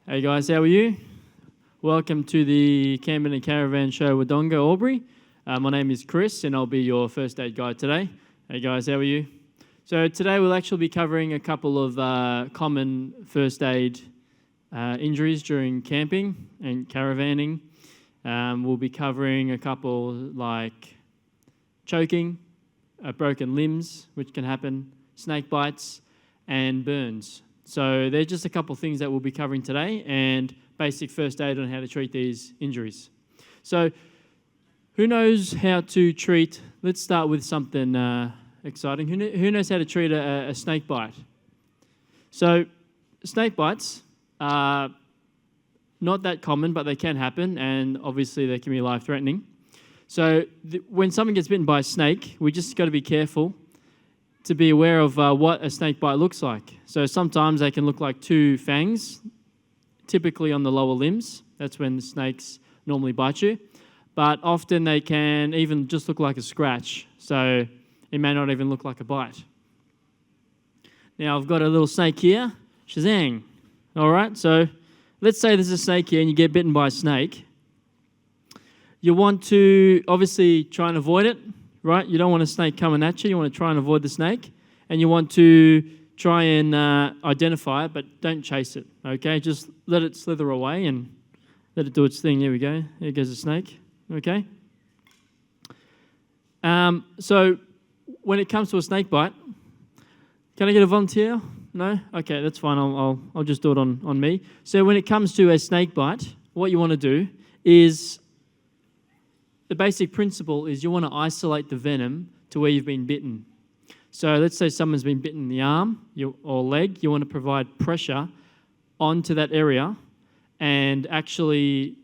Hey guys, how are you? Welcome to the Camping and Caravan Show Wodonga, Albury. My name is Chris and I'll be your first aid guide today. Hey guys, how are you? So today we'll actually be covering a couple of common first aid injuries during camping and caravanning. We'll be covering a couple like choking, broken limbs, which can happen, snake bites, and burns. So they're just a couple of things that we'll be covering today and basic first aid on how to treat these injuries. So who knows how to treat, let's start with something exciting. Who knows how to treat a snake bite? So snake bites are not that common, but they can happen, and obviously they can be life-threatening. So when someone gets bitten by a snake, we just got to be careful to be aware of what a snake bite looks like. So sometimes they can look like two fangs, typically on the lower limbs. That's when the snakes normally bite you. But often they can even just look like a scratch. So it may not even look like a bite. Now I've got a little snake here. Shazang. All right, so let's say there's a snake here and you get bitten by a snake. You want to obviously try and avoid it. Right, you don't want a snake coming at you. You want to try and avoid the snake, and you want to try and identify it, but don't chase it. Okay, just let it slither away and let it do its thing. There we go. There goes the snake. Okay. So when it comes to a snake bite, can I get a volunteer? No. Okay, that's fine. I'll just do it on me. So when it comes to a snake bite, what you want to do is, the basic principle is you want to isolate the venom to where you've been bitten. So let's say someone's been bitten in the arm or leg. You want to provide pressure onto that area and actually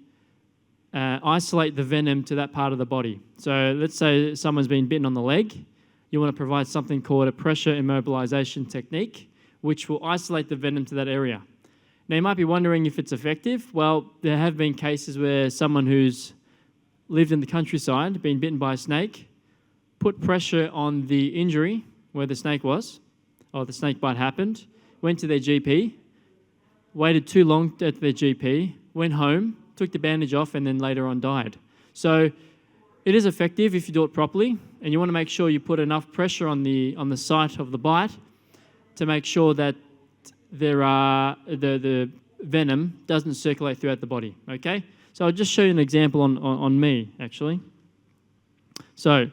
isolate the venom to that part of the body. So let's say someone's been bitten on the leg. You want to provide something called a pressure immobilization technique, which will isolate the venom to that area. Now you might be wondering if it's effective. Well, there have been cases where someone who's lived in the countryside, been bitten by a snake, put pressure on the injury where the snake was, or the snake bite happened, went to their GP, waited too long at their GP, went home, took the bandage off, and then later on died. So it is effective if you do it properly, and you want to make sure you put enough pressure on the site of the bite to make sure that the venom doesn't circulate throughout the body, okay? So I'll just show you an example on me, actually. So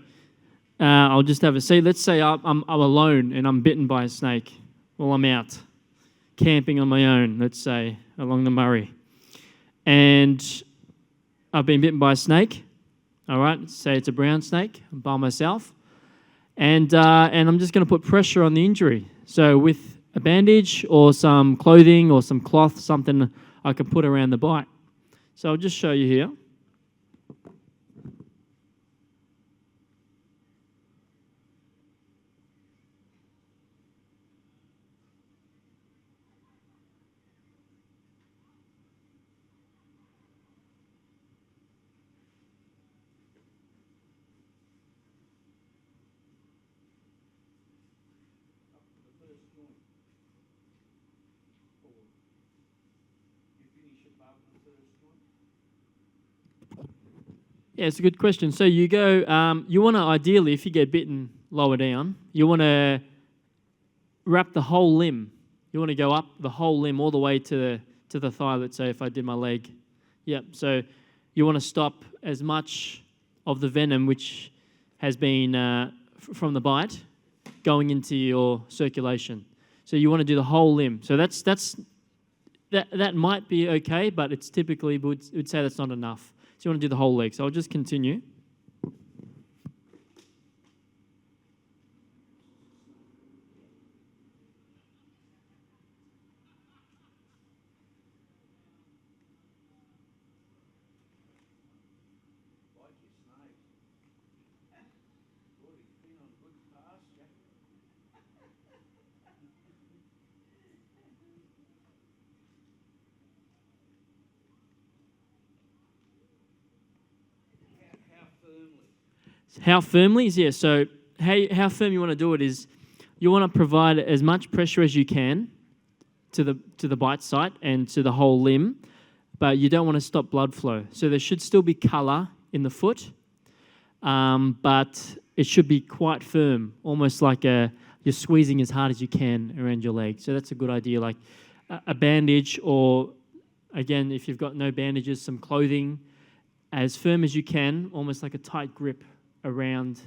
I'll just have a seat. Let's say I'm alone and I'm bitten by a snake. Well, I'm out camping on my own, let's say, along the Murray. And I've been bitten by a snake. All right, say it's a brown snake. I'm by myself. And I'm just going to put pressure on the injury. So with a bandage or some clothing or some cloth, something I can put around the bite. So I'll just show you here. Yeah, it's a good question. So you go, you want to ideally, if you get bitten lower down, you want to wrap the whole limb. You want to go up the whole limb all the way to the thigh, let's say if I did my leg. Yep, so you want to stop as much of the venom which has been from the bite going into your circulation. So you want to do the whole limb. So that might be okay, but it's typically, we'd say that's not enough. So you want to do the whole leg. So I'll just continue. How firmly? Yeah, so how firm you want to do it is you want to provide as much pressure as you can to the bite site and to the whole limb, but you don't want to stop blood flow. So there should still be colour in the foot, but it should be quite firm, almost like you're squeezing as hard as you can around your leg. So that's a good idea, like a bandage, or again, if you've got no bandages, some clothing, as firm as you can, almost like a tight grip around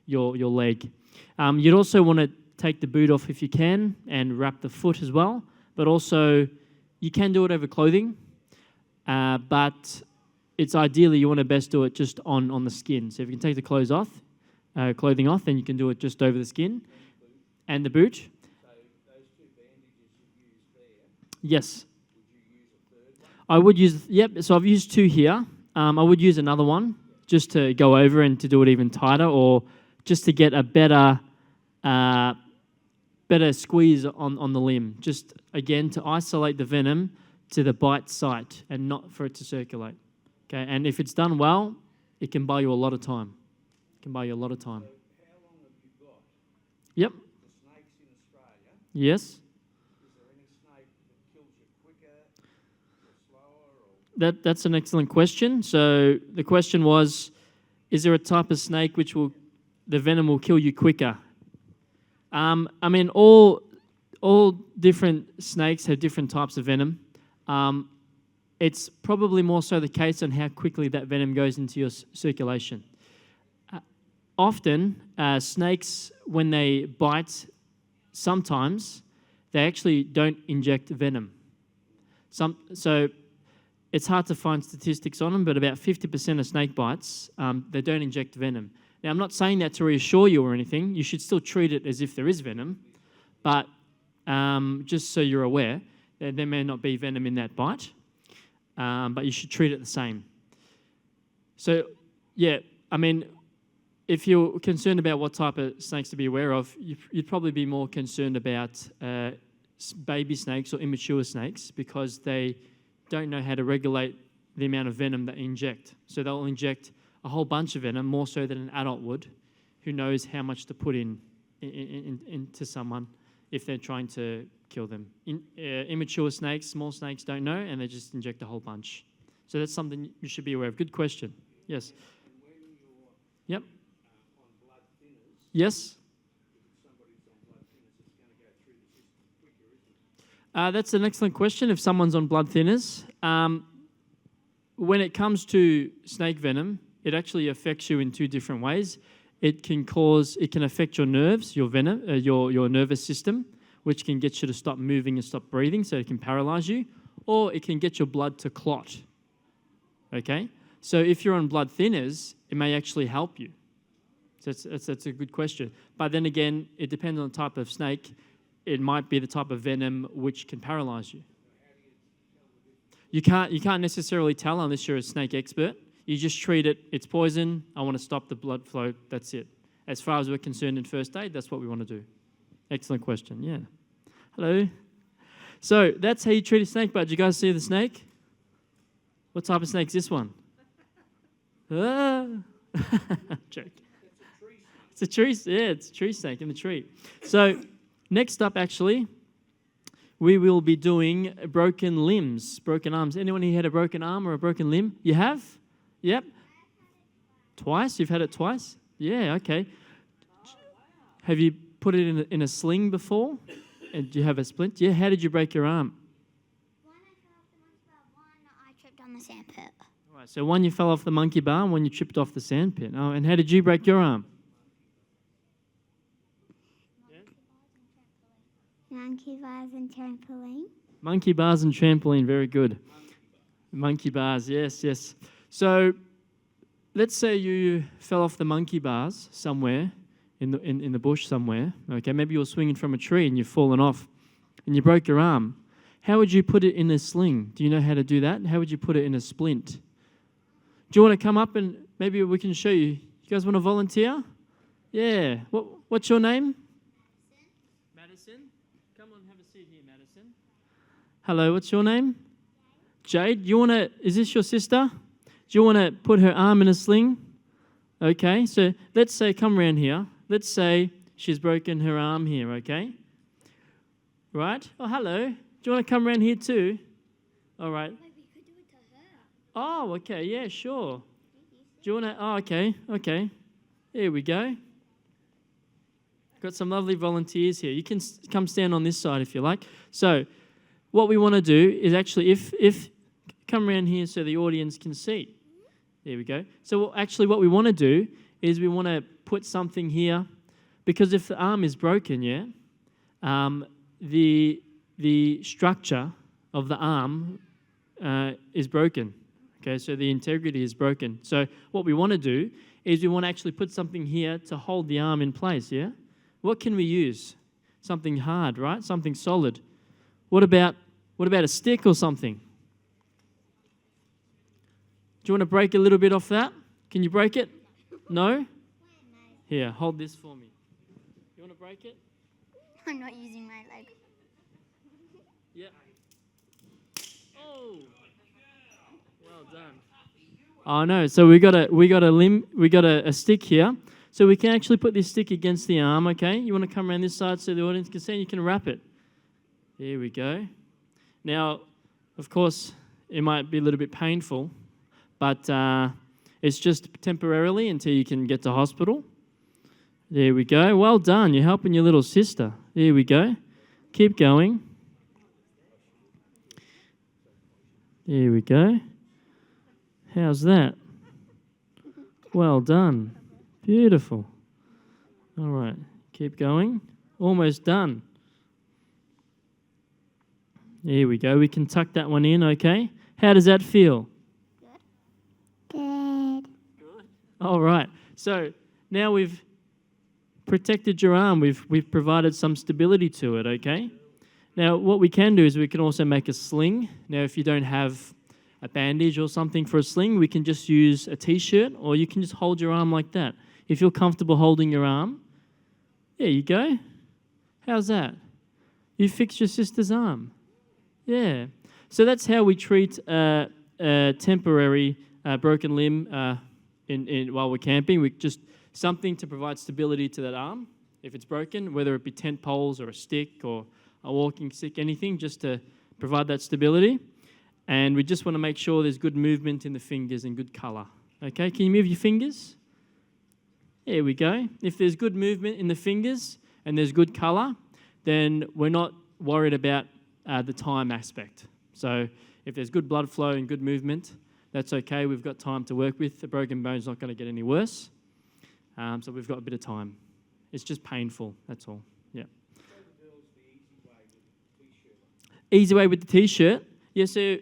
your leg. You'd also want to take the boot off if you can and wrap the foot as well, but also you can do it over clothing, but it's ideally you want to best do it just on the skin. So if you can take the clothing off, then you can do it just over the skin. And the boot. So those two bandages you used there, yes. would you use a third one? I would use, yep, so I've used two here. I would use another one just to go over and to do it even tighter, or just to get a better squeeze on the limb. Just, again, to isolate the venom to the bite site and not for it to circulate. Okay, and if it's done well, it can buy you a lot of time. It can buy you a lot of time. So how long have you got Yep. the snakes in Australia? Yes. Is there any snake that kills you quicker or slower? Or That's an excellent question. So the question was, is there a type of snake which the venom will kill you quicker? I mean, all different snakes have different types of venom. It's probably more so the case on how quickly that venom goes into your circulation. Often, snakes, when they bite, sometimes they actually don't inject venom. So it's hard to find statistics on them, but about 50% of snake bites, they don't inject venom. Now, I'm not saying that to reassure you or anything. You should still treat it as if there is venom, but just so you're aware, there may not be venom in that bite, but you should treat it the same. So, yeah, I mean, if you're concerned about what type of snakes to be aware of, you'd probably be more concerned about baby snakes or immature snakes, because they don't know how to regulate the amount of venom they inject. So they'll inject a whole bunch of venom, more so than an adult would, who knows how much to put into someone if they're trying to kill them. Immature snakes, small snakes, don't know, and they just inject a whole bunch. So that's something you should be aware of. Good question. Yes. and when you're Yep. on blood thinners, Yes. if somebody's on blood thinners, it's going to go through the system quicker, isn't it? That's an excellent question. If someone's on blood thinners, when it comes to snake venom, it actually affects you in two different ways. It can affect your nerves, your nervous system, which can get you to stop moving and stop breathing, so it can paralyze you, or it can get your blood to clot. Okay? So if you're on blood thinners, it may actually help you. So that's a good question. But then again, it depends on the type of snake. It might be the type of venom which can paralyze you. You can't necessarily tell unless you're a snake expert. You just treat it. It's poison. I want to stop the blood flow. That's it. As far as we're concerned in first aid, that's what we want to do. Excellent question. Yeah. Hello. So that's how you treat a snake bite. Did you guys see the snake? What type of snake is this one? Joke. It's a tree. Yeah, it's a tree snake in the tree. So next up, actually, we will be doing broken limbs, broken arms. Anyone here had a broken arm or a broken limb? You have? Yep. Twice? You've had it twice? Yeah, okay. Have you put it in a sling before? And do you have a splint? Yeah, how did you break your arm? One I fell off the monkey bar, one I tripped on the sandpit. All right, so one you fell off the monkey bar and one you tripped off the sandpit. Oh, and how did you break your arm? Monkey bars and trampoline. Monkey bars and trampoline, very good. Monkey bars, yes. So let's say you fell off the monkey bars somewhere in the bush somewhere. Okay, maybe you were swinging from a tree and you've fallen off and you broke your arm. How would you put it in a sling? Do you know how to do that? How would you put it in a splint? Do you want to come up and maybe we can show you? You guys want to volunteer? Yeah. What's your name? Madison. Come on, have a seat here, Madison. Hello, what's your name? Jade. Is this your sister? Do you want to put her arm in a sling? Okay, so let's say, come around here. Let's say she's broken her arm here, okay? Right? Oh, hello. Do you want to come around here too? All right. Maybe you could do it to her. Oh, okay. Yeah, sure. Do you want to? Oh, okay. Okay. Here we go. Got some lovely volunteers here. You can come stand on this side if you like. So, what we want to do is actually, if come around here so the audience can see. There we go. So, actually, what we want to do is we want to put something here, because if the arm is broken, yeah, the structure of the arm is broken. Okay, so the integrity is broken. So what we want to do is we want to actually put something here to hold the arm in place, yeah? What can we use? Something hard, right? Something solid. What about a stick or something? Do you want to break a little bit off that? Can you break it? No? Here, hold this for me. You want to break it? I'm not using my leg. Yeah. Oh. Well done. Oh no! So we got a stick here, so we can actually put this stick against the arm. Okay, you want to come around this side so the audience can see, and you can wrap it. There we go. Now, of course, it might be a little bit painful, but it's just temporarily until you can get to hospital. There we go. Well done. You're helping your little sister. There we go. Keep going. There we go. How's that? Well done. Beautiful. All right. Keep going. Almost done. There we go. We can tuck that one in, okay? How does that feel? Good. Good. All right. So now we've protected your arm. We've provided some stability to it, okay? Now, what we can do is we can also make a sling. Now, if you don't have a bandage or something for a sling, we can just use a T-shirt, or you can just hold your arm like that. If you're comfortable holding your arm, there you go. How's that? You fixed your sister's arm. Yeah. So that's how we treat a temporary broken limb while we're camping. We just something to provide stability to that arm if it's broken, whether it be tent poles or a stick or a walking stick, anything, just to provide that stability. And we just want to make sure there's good movement in the fingers and good colour. Okay, can you move your fingers? There we go. If there's good movement in the fingers and there's good colour, then we're not worried about the time aspect. So if there's good blood flow and good movement, that's okay. We've got time to work with. The broken bone's not going to get any worse. So we've got a bit of time. It's just painful, that's all. Yeah. Easy way with the T-shirt. Yeah, so,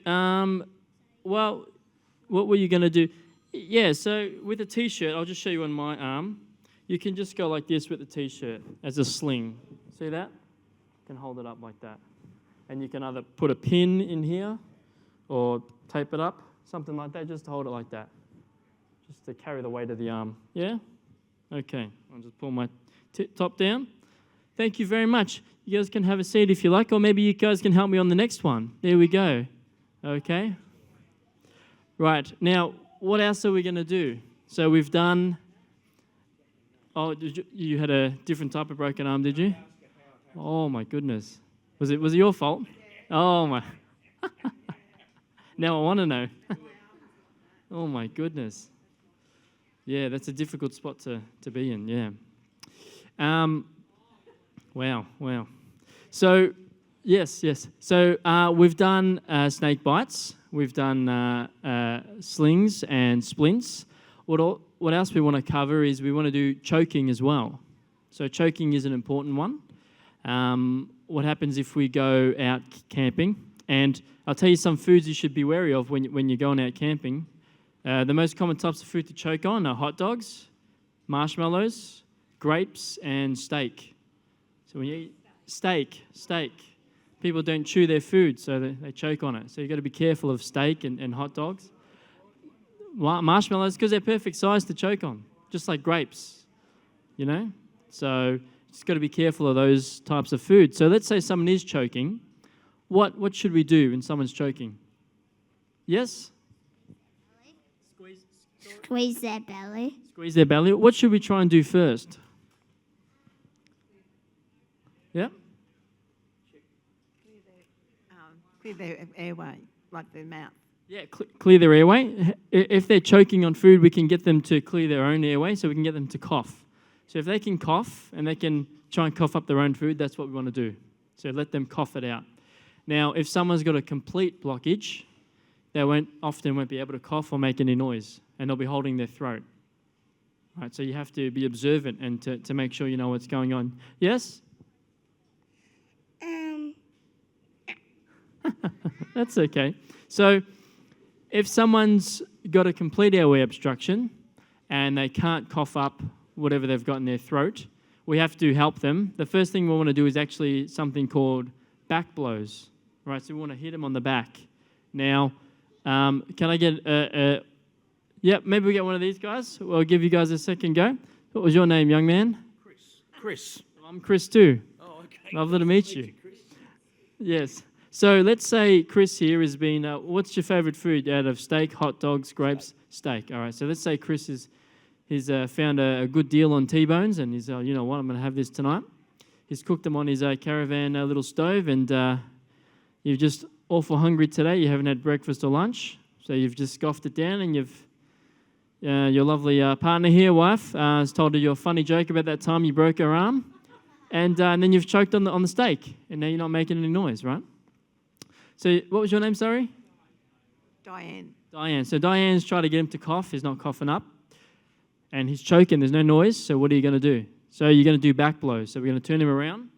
well, what were you going to do? Yeah, so with a T-shirt, I'll just show you on my arm. You can just go like this with the T-shirt as a sling. See that? You can hold it up like that. And you can either put a pin in here or tape it up, something like that, just to hold it like that. Just to carry the weight of the arm. Yeah? Okay, I'll just pull my top down. Thank you very much. You guys can have a seat if you like, or maybe you guys can help me on the next one. There we go. Okay. Right, now, what else are we going to do? So we've done... Oh, you had a different type of broken arm, did you? Oh, my goodness. Was it your fault? Oh, my... Now I want to know. Oh, my goodness. Yeah, that's a difficult spot to be in, yeah. Wow. So, yes. So we've done snake bites. We've done slings and splints. What else we want to cover is we want to do choking as well. So choking is an important one. What happens if we go out camping? And I'll tell you some foods you should be wary of when you're going out camping. The most common types of food to choke on are hot dogs, marshmallows, grapes, and steak. So when you eat steak, people don't chew their food, so they choke on it. So you've got to be careful of steak and hot dogs. Marshmallows, because they're perfect size to choke on, just like grapes, you know? So just got to be careful of those types of food. So let's say someone is choking. What should we do when someone's choking? Yes? Squeeze their belly. Squeeze their belly. What should we try and do first? Yeah? Clear their airway, like their mouth. Yeah, clear their airway. If they're choking on food, we can get them to clear their own airway, so we can get them to cough. So if they can cough and they can try and cough up their own food, that's what we want to do. So let them cough it out. Now, if someone's got a complete blockage, they often won't be able to cough or make any noise, and they'll be holding their throat. Right, so you have to be observant and to make sure you know what's going on. Yes? That's okay. So if someone's got a complete airway obstruction and they can't cough up whatever they've got in their throat, we have to help them. The first thing we want to do is actually something called back blows. Right, so we want to hit them on the back. Now, can I get yep, maybe we get one of these guys. We'll give you guys a second go. What was your name, young man? Chris. I'm Chris too. Oh, okay. Lovely to meet you. Chris. Yes. So let's say Chris here has been, what's your favourite food out of steak, hot dogs, grapes? Steak. All right, so let's say Chris he's found a good deal on T-bones and he's, you know what, I'm going to have this tonight. He's cooked them on his caravan little stove, and you're just awful hungry today. You haven't had breakfast or lunch, so you've just scoffed it down, and your lovely partner here, wife, has told you a funny joke about that time you broke her arm, and then you've choked on the steak, and now you're not making any noise, right? So what was your name, sorry? Diane. Diane. So Diane's trying to get him to cough. He's not coughing up, and he's choking. There's no noise, so what are you going to do? So you're going to do back blows. So we're going to turn him around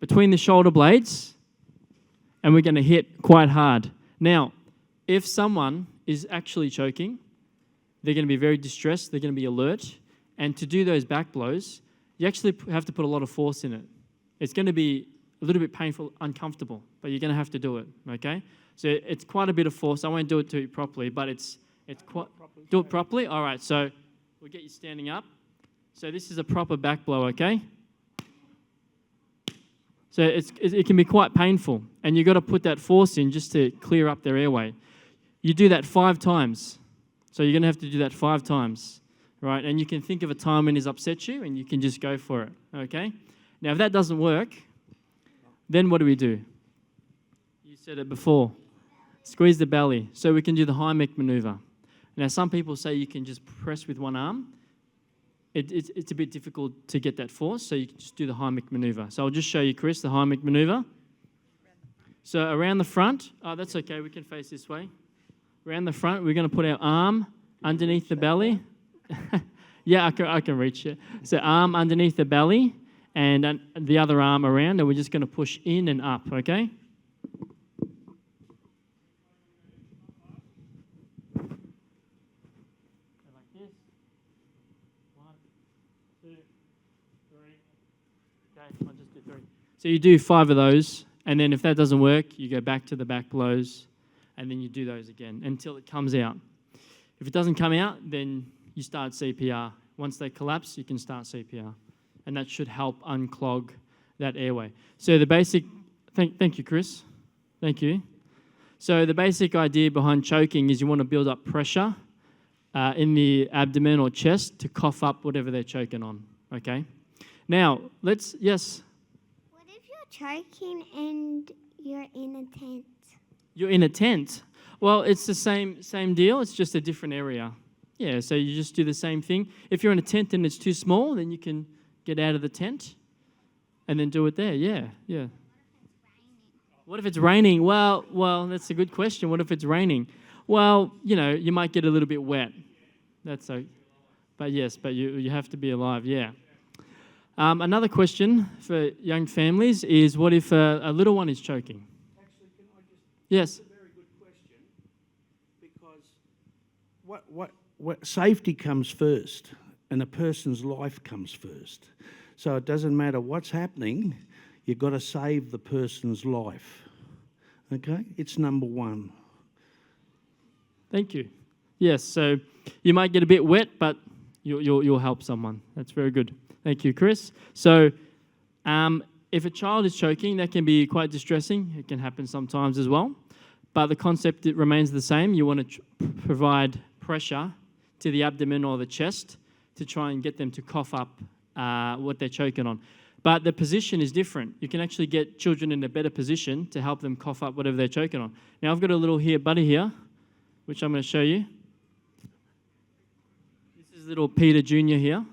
between the shoulder blades, and we're going to hit quite hard. Now, if someone is actually choking, they're going to be very distressed, they're going to be alert, and to do those back blows, you actually have to put a lot of force in it. It's going to be a little bit painful, uncomfortable, but you're going to have to do it, okay? So it's quite a bit of force. I won't do it to you properly, but it's quite... Do it properly? All right, so we'll get you standing up. So this is a proper back blow, okay? So it can be quite painful, and you've got to put that force in just to clear up their airway. You do that 5 times. So you're going to have to do that 5 times, right? And you can think of a time when he's upset you, and you can just go for it, okay? Now, if that doesn't work, then what do? You said it before. Squeeze the belly. So we can do the Heimlich maneuver. Now, some people say you can just press with one arm. It's a bit difficult to get that force, so you can just do the Heimlich maneuver. So I'll just show you, Chris, the Heimlich maneuver. So around the front, that's okay, we can face this way. Around the front, we're going to put our arm underneath the belly. Yeah, I can reach it. So arm underneath the belly, and the other arm around, and we're just going to push in and up, okay? Like this. 1, 2, 3. Okay, I'll just do 3. So you do 5 of those, and then if that doesn't work, you go back to the back blows, and then you do those again until it comes out. If it doesn't come out, then you start CPR. Once they collapse, you can start CPR. And that should help unclog that airway. So the basic... Thank you, Chris. Thank you. So the basic idea behind choking is you want to build up pressure in the abdomen or chest to cough up whatever they're choking on, okay? Now, yes? What if you're choking and you're in a tent? You're in a tent. Well, it's the same deal. It's just a different area. Yeah, so you just do the same thing. If you're in a tent and it's too small, then you can get out of the tent and then do it there. Yeah. What if it's raining? Well, that's a good question. What if it's raining? Well, you might get a little bit wet. That's okay. But you have to be alive. Yeah. Another question for young families is, what if a little one is choking? Actually, can I just... Yes. That's a very good question, because what safety comes first, and a person's life comes first. So it doesn't matter what's happening, you've got to save the person's life. Okay? It's number 1. Thank you. Yes, so you might get a bit wet, but you'll help someone. That's very good. Thank you, Chris. So if a child is choking, that can be quite distressing. It can happen sometimes as well. But the concept, it remains the same. You want to provide pressure to the abdomen or the chest to try and get them to cough up what they're choking on. But the position is different. You can actually get children in a better position to help them cough up whatever they're choking on. Now, I've got a little buddy here, which I'm going to show you. This is little Peter Jr. here.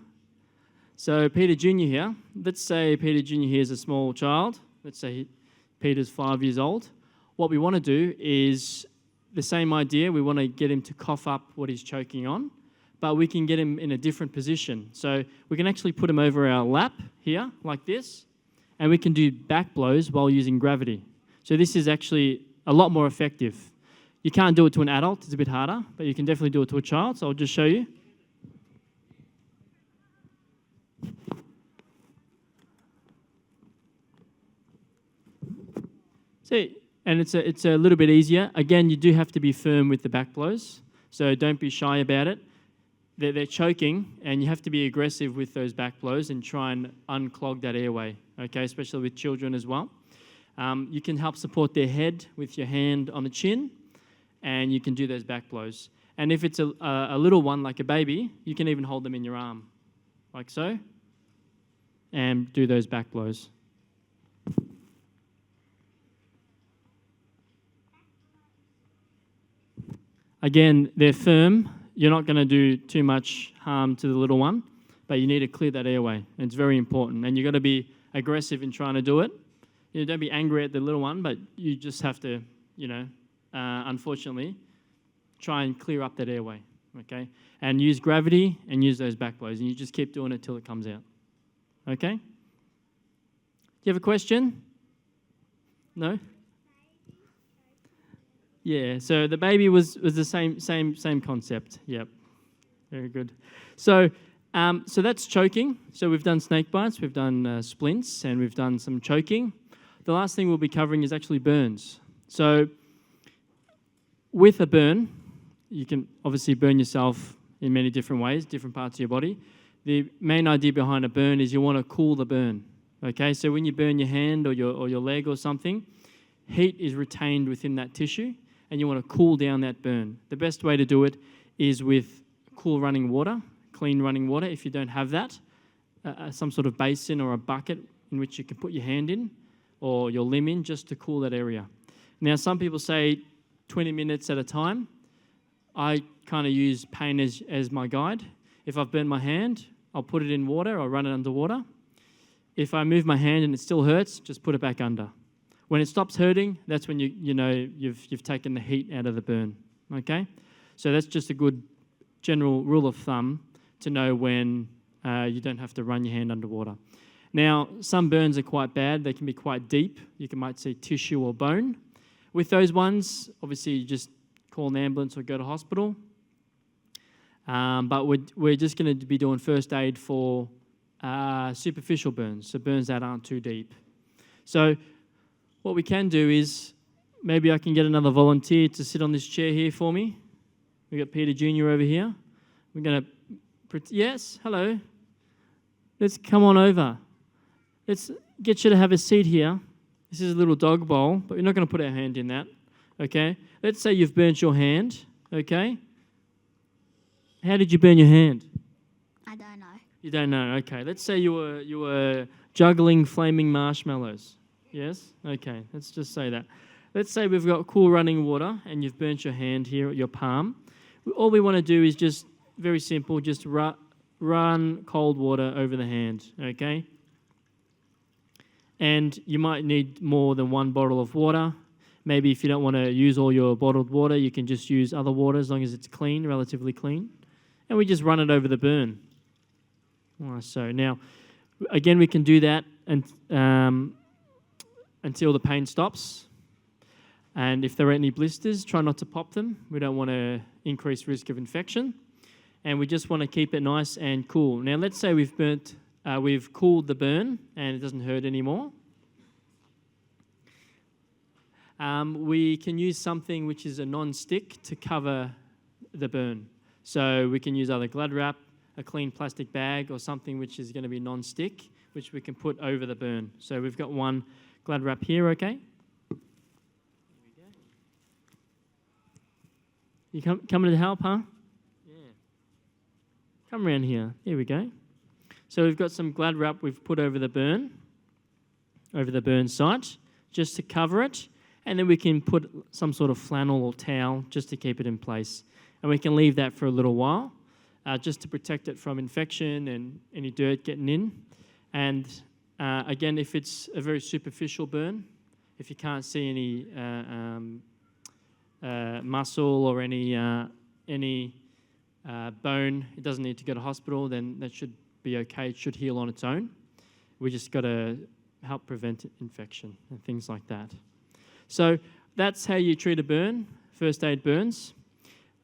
So Peter Jr. here, let's say Peter Jr. here is a small child. Let's say Peter's 5 years old. What we want to do is the same idea. We want to get him to cough up what he's choking on, but we can get him in a different position. So we can actually put him over our lap here, like this, and we can do back blows while using gravity. So this is actually a lot more effective. You can't do it to an adult, it's a bit harder, but you can definitely do it to a child, so I'll just show you. See, and it's a little bit easier. Again, you do have to be firm with the back blows, so don't be shy about it. They're choking, and you have to be aggressive with those back blows and try and unclog that airway, okay, especially with children as well. You can help support their head with your hand on the chin, and you can do those back blows. And if it's a little one, like a baby, you can even hold them in your arm, like so, and do those back blows. Again, they're firm. You're not going to do too much harm to the little one, but you need to clear that airway. And it's very important. And you've got to be aggressive in trying to do it. You know, don't be angry at the little one, but you just have to, unfortunately, try and clear up that airway, okay? And use gravity and use those back blows. And you just keep doing it till it comes out, okay? Do you have a question? No? Yeah, so the baby was the same concept. Yep, very good. So that's choking. So we've done snake bites, we've done splints, and we've done some choking. The last thing we'll be covering is actually burns. So with a burn, you can obviously burn yourself in many different ways, different parts of your body. The main idea behind a burn is you want to cool the burn. Okay, so when you burn your hand or your leg or something, heat is retained within that tissue, and you want to cool down that burn. The best way to do it is with cool running water, clean running water. If you don't have that, some sort of basin or a bucket in which you can put your hand in or your limb in just to cool that area. Now, some people say 20 minutes at a time. I kind of use pain as my guide. If I've burned my hand, I'll put it in water or run it under water. If I move my hand and it still hurts, just put it back under. When it stops hurting, that's when you've taken the heat out of the burn, okay? So that's just a good general rule of thumb to know when you don't have to run your hand underwater. Now, some burns are quite bad. They can be quite deep. You might see tissue or bone. With those ones, obviously, you just call an ambulance or go to hospital. But we're just going to be doing first aid for superficial burns, so burns that aren't too deep. So what we can do is maybe I can get another volunteer to sit on this chair here for me. We've got Peter Jr. over here. We're going to... Yes, hello. Let's come on over. Let's get you to have a seat here. This is a little dog bowl, but we're not going to put our hand in that, okay? Let's say you've burnt your hand, okay? How did you burn your hand? I don't know. You don't know, okay. Let's say you were juggling flaming marshmallows. Yes? Okay, let's just say that. Let's say we've got cool running water and you've burnt your hand here at your palm. All we want to do is just, very simple, just run cold water over the hand, okay? And you might need more than one bottle of water. Maybe if you don't want to use all your bottled water, you can just use other water as long as it's clean, relatively clean. And we just run it over the burn. So now, again, we can do that and until the pain stops. And if there are any blisters, try not to pop them. We don't want to increase risk of infection. And we just want to keep it nice and cool. Now, let's say we've cooled the burn and it doesn't hurt anymore. We can use something which is a non-stick to cover the burn. So we can use either Glad wrap, a clean plastic bag, or something which is going to be non-stick, which we can put over the burn. So we've got one Glad wrap here, okay? You coming to help, huh? Yeah. Come around here. Here we go. So we've got some Glad wrap we've put over the burn, over the burn site just to cover it, and then we can put some sort of flannel or towel just to keep it in place. And we can leave that for a little while just to protect it from infection and any dirt getting in. And again, if it's a very superficial burn, if you can't see any muscle or any bone, it doesn't need to go to hospital, then that should be okay. It should heal on its own. We just got to help prevent infection and things like that. So that's how you treat a burn, first aid burns.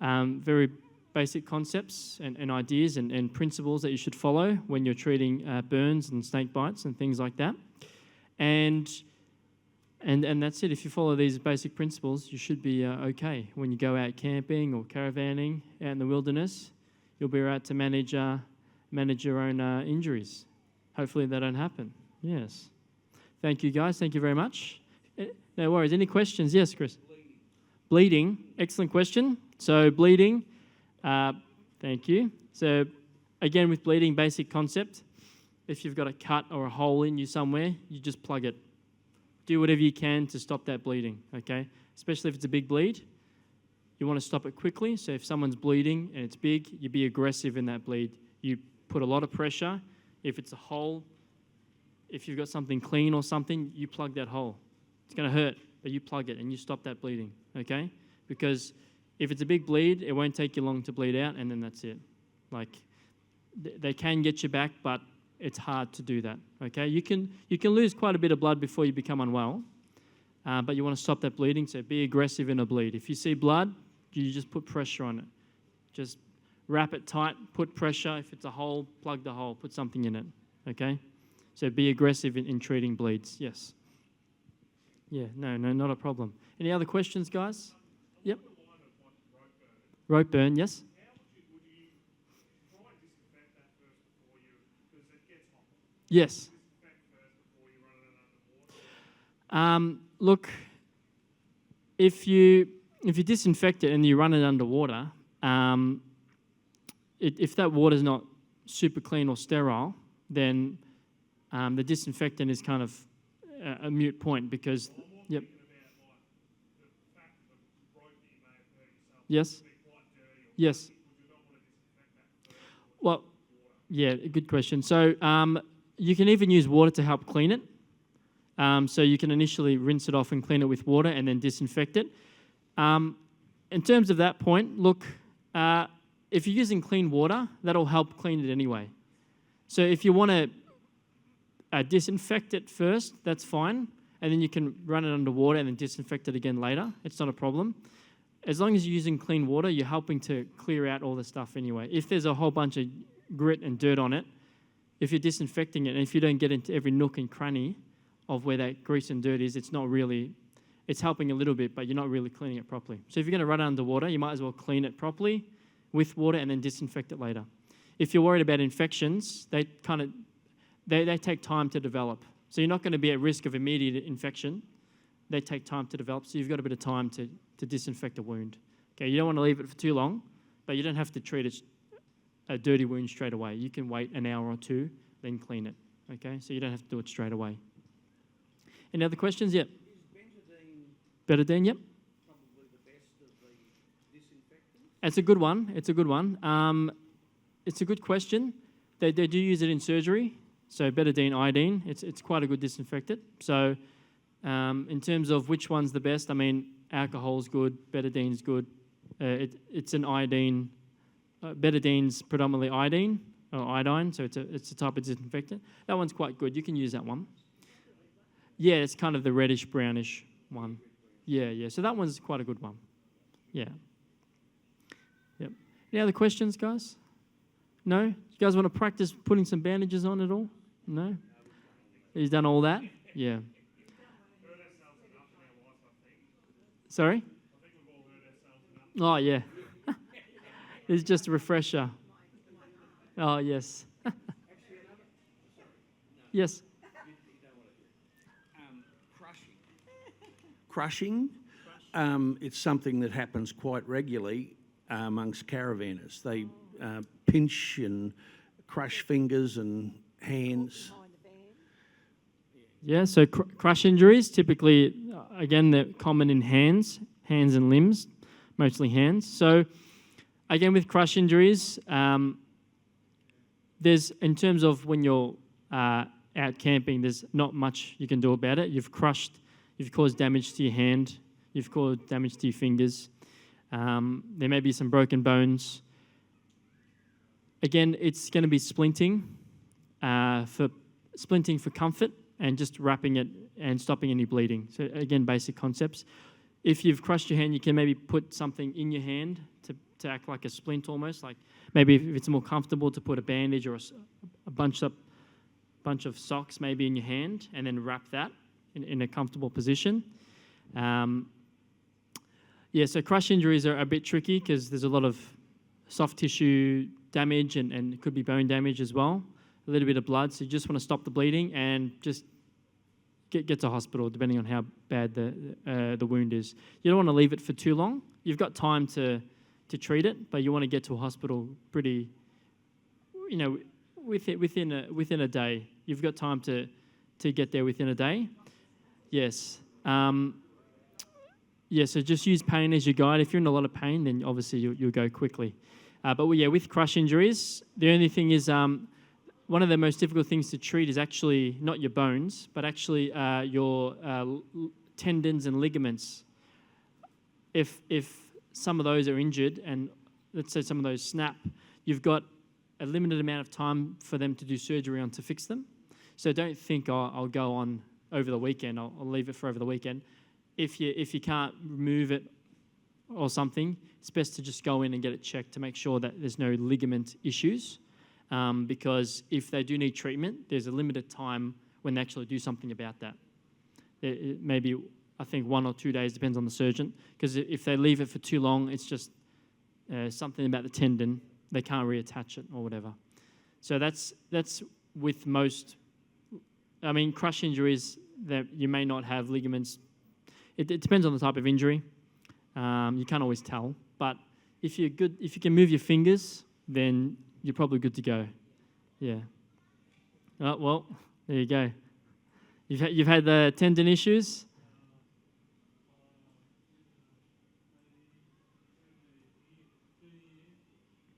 Very basic concepts and ideas and principles that you should follow when you're treating burns and snake bites and things like that. And that's it. If you follow these basic principles, you should be okay. When you go out camping or caravanning out in the wilderness, you'll be able to manage your own injuries. Hopefully they don't happen. Yes. Thank you, guys. Thank you very much. No worries. Any questions? Yes, Chris. Bleeding. Excellent question. So bleeding. Thank you. So again, with bleeding, basic concept. If you've got a cut or a hole in you somewhere, you just plug it. Do whatever you can to stop that bleeding, okay? Especially if it's a big bleed. You want to stop it quickly. So if someone's bleeding and it's big, you be aggressive in that bleed. You put a lot of pressure. If it's a hole, if you've got something clean or something, you plug that hole. It's going to hurt, but you plug it and you stop that bleeding, okay? Because if it's a big bleed, it won't take you long to bleed out, and then that's it. Like, they can get you back, but it's hard to do that, okay? You can lose quite a bit of blood before you become unwell, but you want to stop that bleeding, so be aggressive in a bleed. If you see blood, you just put pressure on it. Just wrap it tight, put pressure. If it's a hole, plug the hole, put something in it, okay? So be aggressive in treating bleeds, yes. Yeah, no, not a problem. Any other questions, guys? Yep. Rope burn, yes? Yes. Look, if you disinfect it and you run it underwater, if that water's not super clean or sterile, then the disinfectant is kind of a moot point because, yep. Yes. Yes. Well, yeah, good question. So you can even use water to help clean it. So you can initially rinse it off and clean it with water and then disinfect it. In terms of that point, look, if you're using clean water, that'll help clean it anyway. So if you want to disinfect it first, that's fine. And then you can run it under water and then disinfect it again later. It's not a problem. As long as you're using clean water, you're helping to clear out all the stuff anyway. If there's a whole bunch of grit and dirt on it, if you're disinfecting it, and if you don't get into every nook and cranny of where that grease and dirt is, it's helping a little bit, but you're not really cleaning it properly. So if you're going to run it under water, you might as well clean it properly with water and then disinfect it later. If you're worried about infections, they take time to develop. So you're not going to be at risk of immediate infection. They take time to develop, so you've got a bit of time to disinfect a wound. Okay, you don't want to leave it for too long, but you don't have to treat a dirty wound straight away. You can wait an hour or two, then clean it. Okay, so you don't have to do it straight away. Any other questions? Yep. Is betadine, yep. Probably the best of the disinfectants? It's a good one. It's a good one. It's a good question. They do use it in surgery. So betadine, iodine, it's quite a good disinfectant. So in terms of which one's the best, I mean, alcohol's good, betadine's good. It's an iodine. Betadine's predominantly iodine, or iodine, so it's a type of disinfectant. That one's quite good. You can use that one. Yeah, it's kind of the reddish, brownish one. Yeah. So that one's quite a good one. Yeah. Yep. Any other questions, guys? No? You guys want to practice putting some bandages on at all? No? He's done all that? Yeah. Sorry? Oh, yeah. It's just a refresher. Oh, yes. Yes. Crushing. It's something that happens quite regularly amongst caravanners. They pinch and crush fingers and hands. Yeah, so crush injuries, typically, again, they're common in hands and limbs, mostly hands. So, again, with crush injuries, there's, in terms of when you're out camping, there's not much you can do about it. You've caused damage to your hand, you've caused damage to your fingers. There may be some broken bones. Again, it's going to be splinting for comfort and just wrapping it and stopping any bleeding. So again, basic concepts. If you've crushed your hand, you can maybe put something in your hand to act like a splint almost. Like maybe if it's more comfortable to put a bandage or a bunch of socks maybe in your hand and then wrap that in a comfortable position. So crush injuries are a bit tricky because there's a lot of soft tissue damage and it could be bone damage as well. A little bit of blood, so you just want to stop the bleeding and just get to hospital, depending on how bad the wound is. You don't want to leave it for too long. You've got time to treat it, but you want to get to a hospital pretty, within a day. You've got time to get there within a day. Yes. So just use pain as your guide. If you're in a lot of pain, then obviously you'll go quickly. With crush injuries, the only thing is one of the most difficult things to treat is actually not your bones, but actually your tendons and ligaments. If some of those are injured and let's say some of those snap, you've got a limited amount of time for them to do surgery on to fix them. So don't think, I'll go on over the weekend, I'll leave it for over the weekend. If you can't remove it or something, it's best to just go in and get it checked to make sure that there's no ligament issues. Because if they do need treatment, there's a limited time when they actually do something about that. It maybe, I think, 1 or 2 days, depends on the surgeon, because if they leave it for too long, it's just something about the tendon, they can't reattach it or whatever. So that's with most, crush injuries that you may not have ligaments. It depends on the type of injury. You can't always tell, but if you can move your fingers, then you're probably good to go. Yeah. Oh, well, there you go. You've had the tendon issues?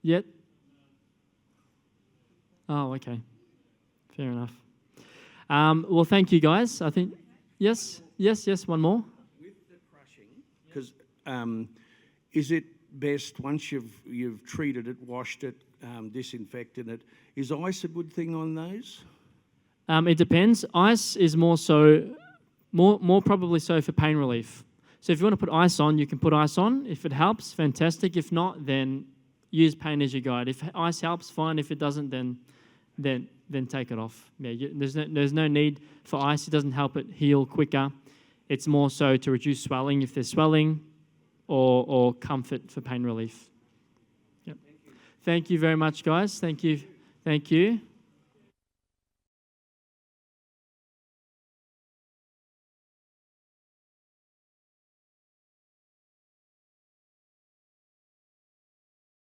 Yet? Oh, okay. Fair enough. Well, thank you, guys. I think, yes, one more. With the crushing, because is it best once you've treated it, washed it, disinfected it, is ice a good thing on those? It depends. Ice is more probably so for pain relief. So if you want to put ice on, you can put ice on. If it helps, fantastic. If not, then use pain as your guide. If ice helps, fine. If it doesn't, then take it off. Yeah, there's no need for ice. It doesn't help it heal quicker. It's more so to reduce swelling if there's swelling, or comfort for pain relief. Yep. Thank you very much, guys. Thank you.